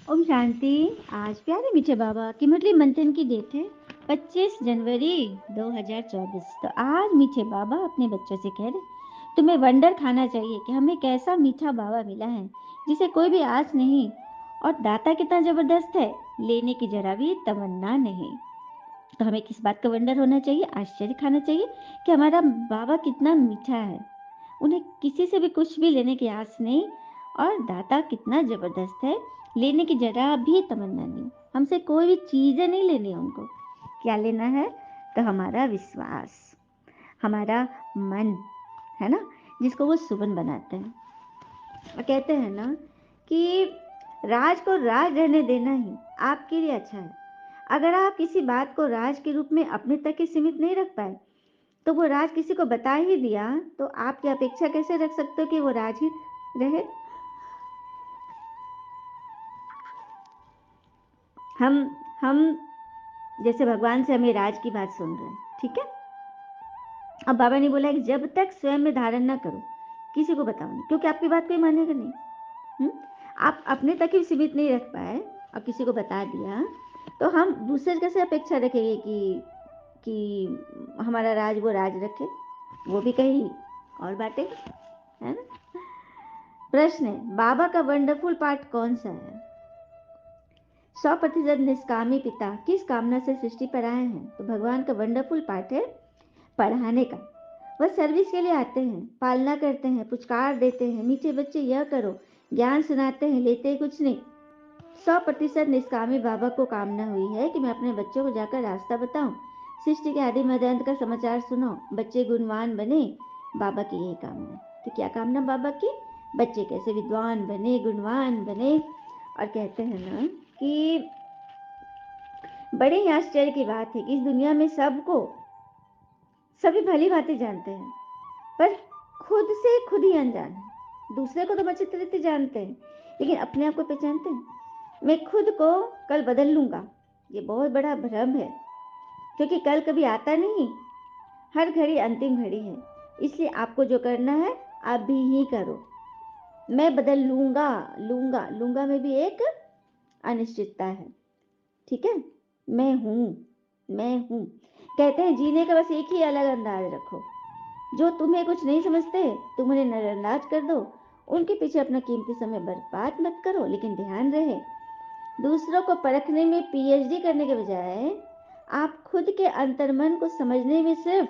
ओम शांति। आज प्यारे मीठे बाबा की मुरली मंथन की डेट है 25 जनवरी 2024। तो आज मीठे बाबा अपने बच्चों से कह रहे तुम्हें वंडर खाना चाहिए कि हमें कैसा मीठा बाबा मिला है जिसे कोई भी आस नहीं, और दाता कितना जबरदस्त है, लेने की जरा भी तमन्ना नहीं। तो हमें किस बात का वंडर होना चाहिए, आश्चर्य खाना चाहिए कि हमारा बाबा कितना मीठा है, उन्हें किसी से भी कुछ भी लेने की आस नहीं, और दाता कितना जबरदस्त है, लेने की जरा भी तमन्ना नहीं। हमसे कोई भी चीजें नहीं लेनी है उनको। क्या लेना है? तो हमारा विश्वास, हमारा मन, है ना, जिसको वो सुबन बनाते हैं। और कहते हैं ना कि राज को राज रहने देना ही आपके लिए अच्छा है। अगर आप किसी बात को राज के रूप में अपने तक ही सीमित नहीं रख पाए, तो वो राज किसी को बता ही दिया, तो आप क्या अपेक्षा कैसे रख सकते हो कि वो राज ही रहे? हम जैसे भगवान से हमें राज की बात सुन रहे हैं, ठीक है। अब बाबा ने बोला कि जब तक स्वयं में धारण ना करो, किसी को बताओ नहीं, क्योंकि आपकी बात कोई मानेगा नहीं। हुँ? आप अपने तक ही सीमित नहीं रख पाए और किसी को बता दिया, तो हम दूसरे से कैसे अपेक्षा रखेंगे कि हमारा राज वो राज रखे, वो भी कहीं और बांटेगा, है ना। प्रश्न है, बाबा का वंडरफुल पार्ट कौन सा है? 100% निष्कामी पिता किस कामना से सृष्टि पर आए हैं? तो भगवान का वंडरफुल पार्ट है पढ़ाने का। वह सर्विस के लिए आते हैं, पालना करते हैं, पुचकार देते हैं, मीठे बच्चे यह करो, ज्ञान सुनाते हैं, लेते कुछ नहीं। 100% निष्कामी बाबा को कामना हुई है कि मैं अपने बच्चों को जाकर रास्ता बताऊं, सृष्टि के आदि मध्य अंत का समाचार सुनो, बच्चे गुणवान बने। बाबा की यही कामना है। तो क्या कामना बाबा की? बच्चे कैसे विद्वान बने, गुणवान बने। और कहते हैं ना कि बड़े ही आश्चर्य की बात है कि इस दुनिया में सबको सभी भली भांति जानते हैं, पर खुद से खुद ही अनजान है। दूसरे को तो अच्छी तरह से जानते हैं, लेकिन अपने आप को पहचानते हैं। मैं खुद को कल बदल लूंगा, ये बहुत बड़ा भ्रम है, क्योंकि कल कभी आता नहीं, हर घड़ी अंतिम घड़ी है। इसलिए आपको जो करना है अभी ही करो। मैं बदल लूंगा, लूंगा लूंगा में भी एक अनिश्चितता है, ठीक है। मैं हूं, मैं हूं। कहते हैं जीने का बस एक ही अलग अंदाज रखो। जो तुम्हें कुछ नहीं समझते तुम उन्हें नजरअंदाज कर दो, उनके पीछे अपना कीमती समय बर्बाद मत करो, लेकिन ध्यान रहे दूसरों को परखने में पीएचडी करने के बजाय आप खुद के अंतर्मन को समझने में सिर्फ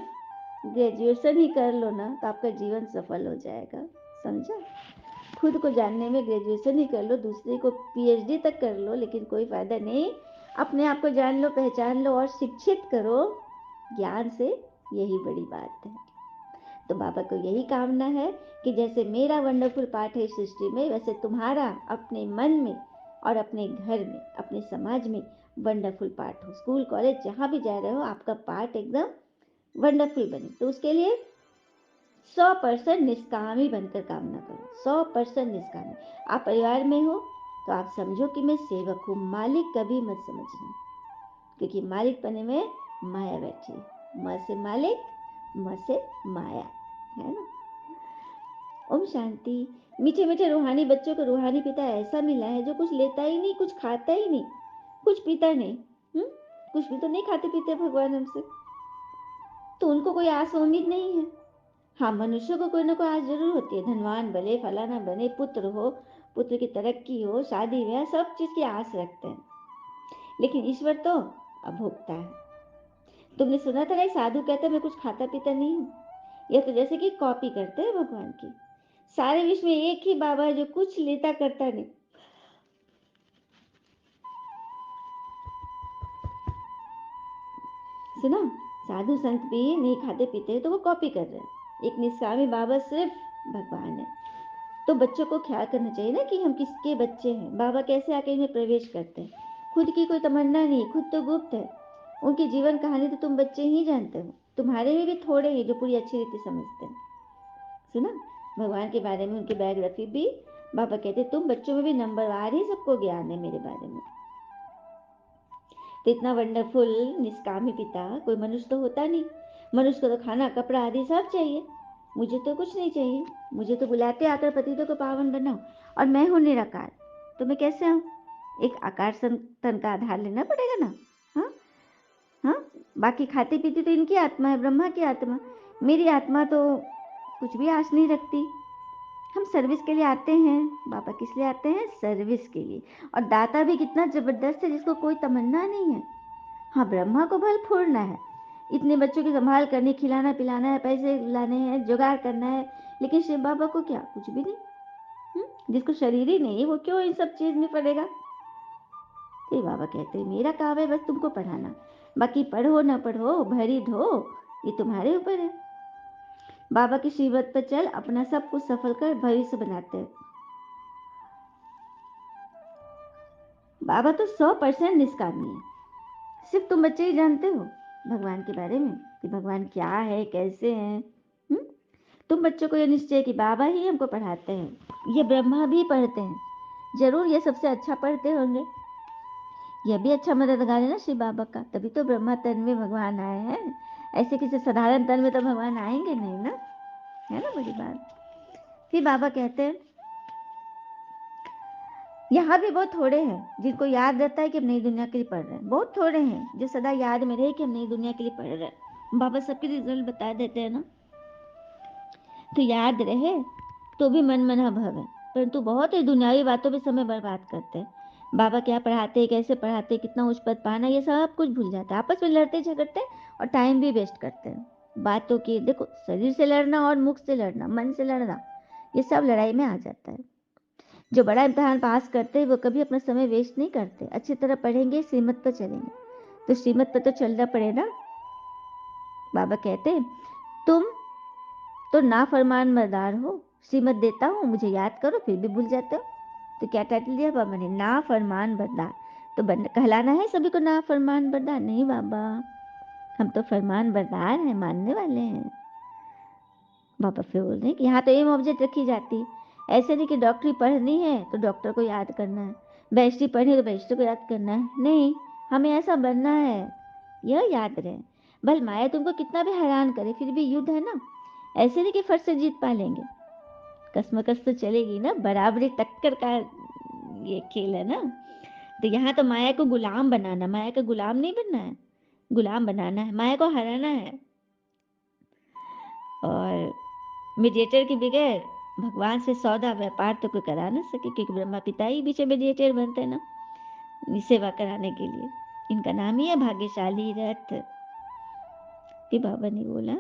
ग्रेजुएशन ही कर लो ना, तो आपका जीवन सफल हो जाएगा। समझा? खुद को जानने में ग्रेजुएशन ही कर लो, दूसरे को पीएचडी तक कर लो, लेकिन कोई फायदा नहीं। अपने आप को जान लो, पहचान लो और शिक्षित करो ज्ञान से, यही बड़ी बात है। तो बाबा को यही कामना है कि जैसे मेरा वंडरफुल पार्ट है इस सृष्टि में, वैसे तुम्हारा अपने मन में और अपने घर में, अपने समाज में वंडरफुल पार्ट हो। स्कूल कॉलेज जहाँ भी जा रहे हो, आपका पार्ट एकदम वंडरफुल बने। तो उसके लिए 100% निष्कामी बनकर कामना करो। 100% निष्कामी। आप परिवार में हो तो आप समझो कि मैं सेवक हूँ, मालिक कभी मत समझना, क्योंकि मालिक बने में माया बैठी है। म से मालिक, म से माया, है ना। ओम शांति। मीठे मीठे रूहानी बच्चों को रूहानी पिता ऐसा मिला है जो कुछ लेता ही नहीं, कुछ खाता ही नहीं, कुछ पीता नहीं। कुछ भी तो नहीं खाते पीते भगवान हमसे, तो उनको कोई आस उम्मीद नहीं है। हाँ, मनुष्य को कोई ना कोई आस जरूर होती है, धनवान बने, फलाना बने, पुत्र हो, पुत्र की तरक्की हो, शादी ब्याह, सब चीज की आस रखते हैं। लेकिन ईश्वर तो अभोक्ता है। तुमने सुना था ना, साधु कहते हैं मैं कुछ खाता पीता नहीं हूँ। यह तो जैसे कि कॉपी करते हैं भगवान की। सारे विश्व में एक ही बाबा है जो कुछ लेता करता नहीं। सुना, साधु संत भी नहीं खाते पीते, तो वो कॉपी कर रहे हैं। एक निष्कामी बाबा सिर्फ भगवान है। तो बच्चों को ख्याल करना चाहिए ना कि हम किसके बच्चे हैं, बाबा कैसे आके इनमें प्रवेश करते हैं। खुद की कोई तमन्ना नहीं, खुद तो गुप्त है। उनकी जीवन कहानी तो तुम बच्चे ही जानते हो। तुम्हारे में भी थोड़े हैं जो पूरी अच्छी रीति समझते हैं। सुना, भगवान के बारे में उनकी बायोग्राफी भी बाबा कहते तुम बच्चों में भी नंबरवार ही सबको ज्ञान है मेरे बारे में। तो इतना वंडरफुल निष्कामी पिता कोई मनुष्य तो होता नहीं। मनुष्य को तो खाना कपड़ा आदि सब चाहिए, मुझे तो कुछ नहीं चाहिए। मुझे तो बुलाते आकर पतितों को पावन बनाओ, और मैं हूँ निराकार, तो मैं कैसे आऊँ? एक आकार संतन का आधार लेना पड़ेगा ना। हाँ हाँ, बाकी खाती पीती तो इनकी आत्मा है, ब्रह्मा की आत्मा। मेरी आत्मा तो कुछ भी आस नहीं रखती। हम सर्विस के लिए आते हैं। बाबा किस लिए आते हैं? सर्विस के लिए। और दाता भी कितना जबरदस्त है, जिसको कोई तमन्ना नहीं है। हाँ, ब्रह्मा को भल फोड़ना है, इतने बच्चों की संभाल करनी, खिलाना पिलाना है, पैसे लाने हैं, जुगाड़ करना है, लेकिन शिव बाबा को क्या, कुछ भी नहीं। जिसको शरीर ही नहीं, वो क्यों इन सब चीज में पड़ेगा? तो बाबा कहते हैं मेरा काम है बस तुमको पढ़ाना, बाकी पढ़ो ना पढ़ो, भरी धो, ये तुम्हारे ऊपर है। बाबा की श्रीमत पर चल, अपना सब कुछ सफल कर भविष्य बनाते हैं। बाबा तो 100% निष्कामी है। सिर्फ तुम बच्चे ही जानते हो भगवान के बारे में, कि भगवान क्या है, कैसे हैं। तुम बच्चों को यह निश्चय है कि बाबा ही हमको पढ़ाते हैं। ये ब्रह्मा भी पढ़ते हैं, जरूर ये सबसे अच्छा पढ़ते होंगे। यह भी अच्छा मददगार है ना शिव बाबा का, तभी तो ब्रह्मा तन में भगवान आए हैं। ऐसे किसी साधारण तन में तो भगवान आएंगे नहीं ना, है ना बड़ी बात। फिर बाबा कहते हैं यहाँ भी बहुत थोड़े हैं जिनको याद रहता है कि हम नई दुनिया के लिए पढ़ रहे हैं। बहुत थोड़े हैं जो सदा याद में रहे कि हम नई दुनिया के लिए पढ़ रहे हैं। बाबा सबके रिजल्ट बता देते हैं ना, तो याद रहे तो भी मन मना भव है, परंतु बहुत ही दुनियावी बातों पे समय बर्बाद करते हैं। बाबा क्या पढ़ाते, कैसे पढ़ाते, कितना उच्च पद पाना, ये सब कुछ भूल जाते हैं। आपस में लड़ते झगड़ते और टाइम भी वेस्ट करते हैं बातों की। देखो, शरीर से लड़ना और मुख से लड़ना, मन से लड़ना, ये सब लड़ाई में आ जाता है। जो बड़ा इम्तिहान पास करते हैं वो कभी अपना समय वेस्ट नहीं करते, अच्छी तरह पढ़ेंगे, श्रीमत पर चलेंगे। तो श्रीमत पर तो चलना पड़े ना। बाबा कहते हैं तुम तो नाफरमान मर्दार हो, श्रीमत देता हूँ, मुझे याद करो, फिर भी भूल जाते हो। तो क्या टाइटल दिया बाबा ने? नाफरमान बरदार। तो कहलाना है सभी को नाफरमान बरदार? नहीं बाबा, हम तो फरमान बरदार हैं, मानने वाले हैं। बाबा फिर बोल रहे हैं कि यहाँ तो एम ऑब्जेक्ट रखी जाती है। ऐसे नहीं कि डॉक्टरी पढ़नी है तो डॉक्टर को याद करना है, बैरिस्ट्री पढ़नी है तो बैरिस्टर को याद करना है। नहीं, हमें ऐसा बनना है, यह याद रहे। भल माया तुमको कितना भी हैरान करे, फिर भी युद्ध है ना। ऐसे नहीं कि फट से जीत पा लेंगे, कसमकस तो चलेगी ना, बराबरी टक्कर का ये खेल है ना। तो यहाँ तो माया को गुलाम बनाना, माया का गुलाम नहीं बनना है, गुलाम बनाना है, माया को हराना है। और मीडिएटर के बगैर भगवान से सौदा व्यापार तो कोई करा ना सके, क्योंकि ब्रह्मा पिता ही पीछे मीडिएटर बनते हैं ना सेवा कराने के लिए। इनका नाम ही है भाग्यशाली रथ। फिर बाबा ने बोला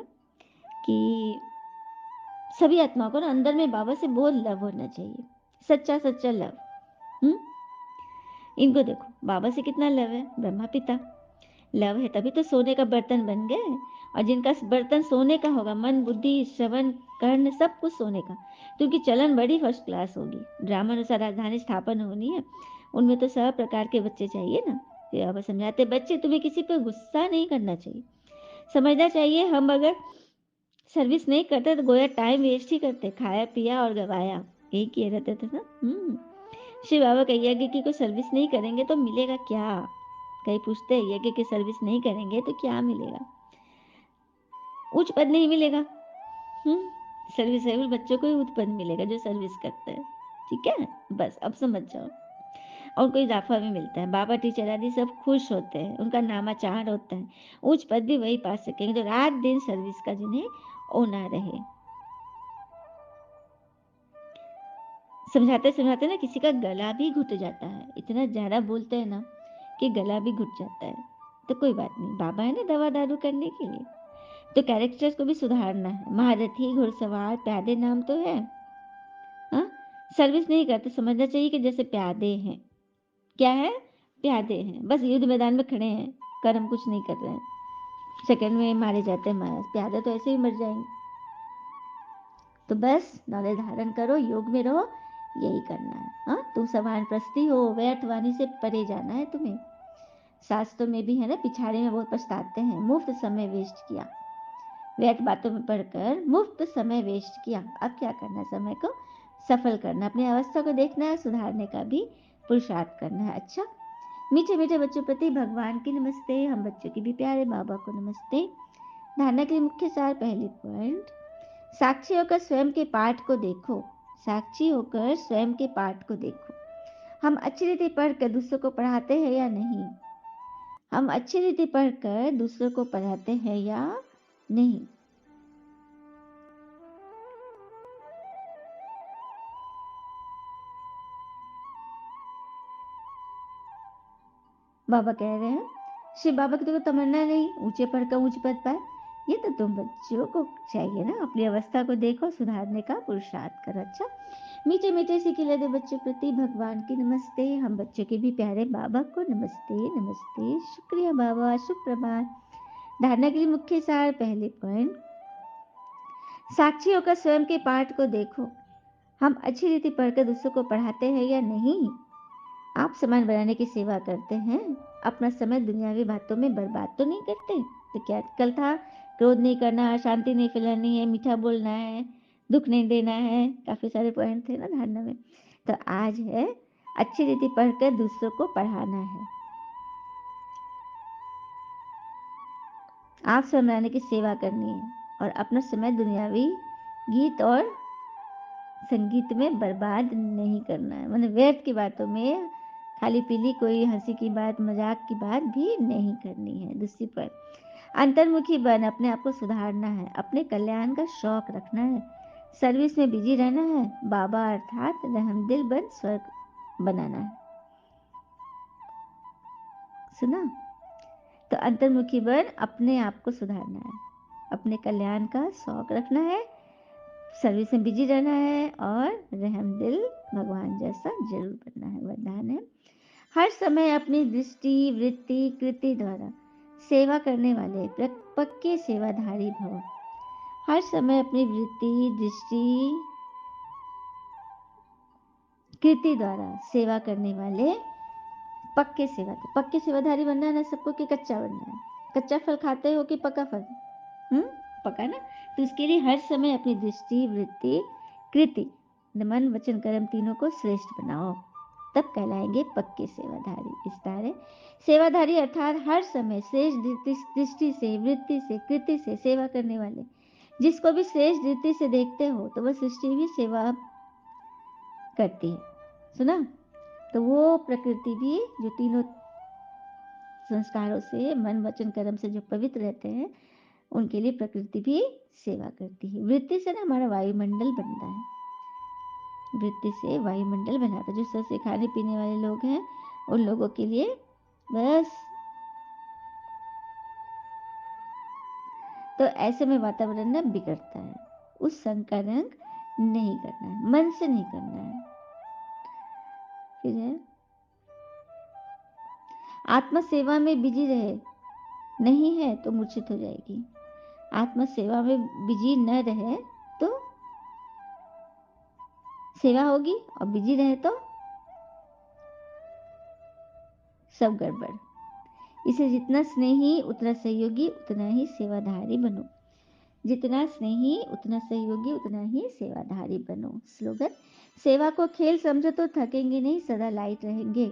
कि सभी आत्माओं को ना अंदर में बाबा से बहुत लव होना चाहिए, सच्चा सच्चा लव। इनको देखो बाबा से कितना लव है, ब्रह्मा पिता लव है, तभी तो सोने का बर्तन बन गए। और जिनका बर्तन सोने का होगा, मन बुद्धि श्रवण कर्ण सब कुछ सोने का, तो उनकी चलन बड़ी फर्स्ट क्लास होगी। ड्रामा अनुसार राजधानी स्थापन होनी है, उनमें तो सब प्रकार के बच्चे चाहिए ना। फिर बाबा समझाते, बच्चे तुम्हें किसी पर गुस्सा नहीं करना चाहिए, समझना चाहिए हम अगर सर्विस नहीं करते तो गोया टाइम वेस्ट ही करते, खाया पिया और गवाया, यही किए रहते थे ना। शिव बाबा का यज्ञ की कोई सर्विस नहीं करेंगे तो मिलेगा क्या? कई पूछते हैं यज्ञ की सर्विस नहीं करेंगे तो क्या मिलेगा? उच्च पद नहीं मिलेगा। सर्विसेबल बच्चों को ही उच्च पद मिलेगा जो सर्विस करते हैं। ठीक है, बस अब समझ जाओ। और कोई इजाफा भी मिलता है, बाबा टीचर आदि सब खुश होते हैं, उनका नामाचार होता है, उच्च पद भी वही पा सकेंगे जो रात दिन सर्विस का जिन्हें ओना रहे। समझाते समझाते ना किसी का गला भी घुट जाता है, इतना ज्यादा बोलते हैं ना कि गला भी घुट जाता है। तो कोई बात नहीं, बाबा है ना दवा दारू करने के लिए। तो कैरेक्टर्स को भी सुधारना है, महारथी घुड़सवार प्यादे नाम तो है। हाँ, सर्विस नहीं करते, समझना चाहिए कि जैसे प्यादे हैं। क्या है? प्यादे हैं, बस युद्ध मैदान में खड़े हैं, कर्म कुछ नहीं कर रहे हैं, सेकंड में मारे जाते हैं महाराज। प्यादे तो ऐसे ही मर जाएंगे। तो बस नॉलेज धारण करो, योग में रहो, यही करना है। हाँ, तुम समान प्रस्ती हो, व्यर्थ वाणी से परे जाना है तुम्हें। शास्त्रों में भी है ना, पिछाड़े में बहुत पछताते हैं, मुफ्त समय वेस्ट किया, व्यर्थ बातों में पढ़कर मुफ्त समय वेस्ट किया। अब क्या करना है? समय को सफल करना, अपनी अवस्था को देखना है, सुधारने का भी पुरुषार्थ करना है। अच्छा, मीठे मीठे बच्चों प्रति भगवान की नमस्ते, हम बच्चों की भी प्यारे बाबा को नमस्ते। धारणा के लिए मुख्य सार, पहली पॉइंट, साक्षी होकर स्वयं के पाठ को देखो, साक्षी होकर स्वयं के पाठ को देखो। हम अच्छी रीति पढ़कर दूसरों को पढ़ाते हैं या नहीं? हम अच्छी रीति पढ़कर दूसरों को पढ़ाते हैं या नहीं? बाबा कह रहे हैं, शिव बाबा की तो तमन्ना नहीं ऊंचे पढ़कर ऊंच पद पाए। ये तो तुम बच्चों को चाहिए ना, अपनी अवस्था को देखो, सुधारने का पुरुषार्थ करो। अच्छा, मीठे मीठे से खिले दे बच्चों प्रति भगवान की नमस्ते। हम बच्चों के भी प्यारे बाबा को नमस्ते नमस्ते। शुक्रिया बाबा, सुप्रभात। धारणा के लिए मुख्य सार, पहले पॉइंट, साक्षी होकर स्वयं के पाठ को देखो। हम अच्छी रीति पढ़कर दूसरों को पढ़ाते हैं या नहीं? आप समाज बनाने की सेवा करते हैं, अपना समय दुनियावी बातों में बर्बाद तो नहीं करते? तो क्या कल था, क्रोध नहीं करना, शांति नहीं फैलानी है, मीठा बोलना है, दुख नहीं देना है, काफी सारे पॉइंट थे ना धारणा में। तो आज है अच्छी रीति पढ़कर दूसरों को पढ़ाना है। आप समाज बनाने की सेवा करनी है और अपना समय दुनियावी गीत और संगीत में बर्बाद नहीं करना है, मतलब व्यर्थ की बातों में, खाली पीली कोई हंसी की बात, मजाक की बात भी नहीं करनी है। दूसरी पर अंतर्मुखी बन, अपने आप को सुधारना है, अपने कल्याण का शौक रखना है, सर्विस में बिजी रहना है, बाबा अर्थात रहमदिल बन स्वर्ग बनाना है। सुना? तो अंतर्मुखी बन, अपने आप को सुधारना है, अपने कल्याण का शौक रखना है, सर्विस में बिजी रहना है और रहमदिल भगवान जैसा जरूर बनना है। वरदान है, हर समय अपनी दृष्टि वृत्ति कृति द्वारा सेवा करने वाले पक्के सेवाधारी भव। हर समय अपनी वृत्ति दृष्टि कृति द्वारा सेवा करने वाले पक्के सेवाधारी बनना है ना सबको, कि कच्चा बनना है? कच्चा फल खाते हो कि पका फल? पका ना। तो उसके लिए हर समय अपनी दृष्टि वृत्ति कृति, मन वचन कर्म तीनों को श्रेष्ठ बनाओ, तब कहलाएंगे पक्के सेवाधारी। विस्तार है, सेवाधारी अर्थात हर समय श्रेष्ठ दृष्टि से वृत्ति से कृति से सेवा करने वाले। जिसको भी श्रेष्ठ दृष्टि से देखते हो तो वह सृष्टि भी सेवा करती है। सुना? तो वो प्रकृति भी जो तीनों संस्कारों से, मन वचन कर्म से जो पवित्र रहते हैं, उनके लिए प्रकृति भी सेवा करती है। वृत्ति से ना हमारा वायुमंडल बनता है, वृत्ति से वायुमंडल बनाता है। जो सबसे खाने पीने वाले लोग हैं उन लोगों के लिए बस, तो ऐसे में वातावरण ना बिगड़ता है। उस संग का रंग नहीं करना है, मन से नहीं करना है। फिर है, आत्म सेवा में बिजी रहे, नहीं है तो मूर्छित हो जाएगी। आत्म सेवा में बिजी न रहे तो सेवा होगी, और बिजी रहे तो सब गड़बड़। इसे जितना स्नेही उतना सहयोगी उतना ही सेवाधारी बनो। जितना स्नेही उतना सहयोगी उतना ही सेवाधारी बनो। स्लोगन, सेवा को खेल समझो तो थकेंगे नहीं, सदा लाइट रहेंगे।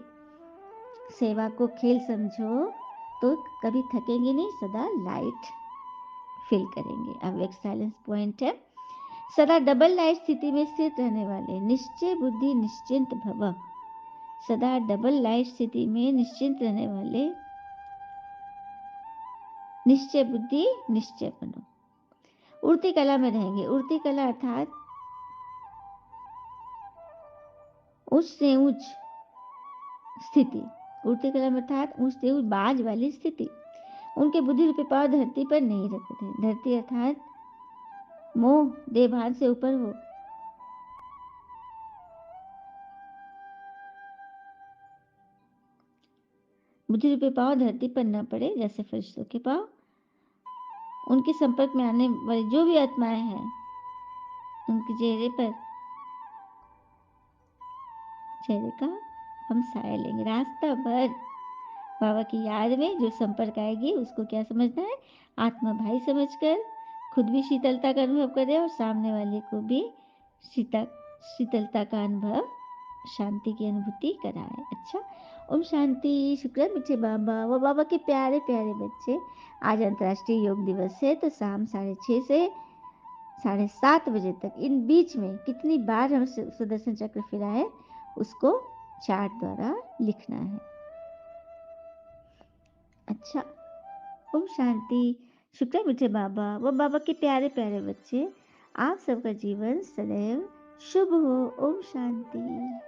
सेवा को खेल समझो तो कभी थकेंगे नहीं, सदा लाइट फील करेंगे। अब एक साइलेंस पॉइंट है, सदा डबल लाइट स्थिति में स्थित रहने वाले निश्चय बुद्धि निश्चिंत भव। सदा डबल लाइट स्थिति में निश्चिंत रहने वाले निश्चय बुद्धि निश्चय बनो। उड़ती कला में रहेंगे। उड़ती कला अर्थात उच्च से उच्च स्थिति। उड़ती कला में अर्थात उच्च से उच्च बाज वाली स्थिति। उनके बुद्धि रूपी पांव धरती पर नहीं रखते थे। धरती अर्थात मोह देहभान से ऊपर हो। बुद्धि रूपी पांव धरती पर न पड़े, जैसे फरिश्तों के पांव। उनके संपर्क में आने वाली जो भी आत्माएं हैं, उनके चेहरे का हम साया लेंगे। रास्ता भर बाबा की याद में जो संपर्क आएगी उसको क्या समझना है? आत्मा भाई समझकर खुद भी शीतलता का अनुभव करे और सामने वाले को भी शीतलता का अनुभव, शांति की अनुभूति कराए। अच्छा, ओम शांति। शुक्र मीठे बाबा, वो बाबा के प्यारे प्यारे बच्चे, आज अंतर्राष्ट्रीय योग दिवस है, तो शाम 6:30 से 7:30 बजे तक इन बीच में कितनी बार हम सुदर्शन चक्र फिराए उसको चार्ट द्वारा लिखना है। अच्छा, ओम शांति। शुक्र है मीठे बाबा व बाबा के प्यारे प्यारे बच्चे। आप सबका जीवन सदैव शुभ हो। ओम शांति।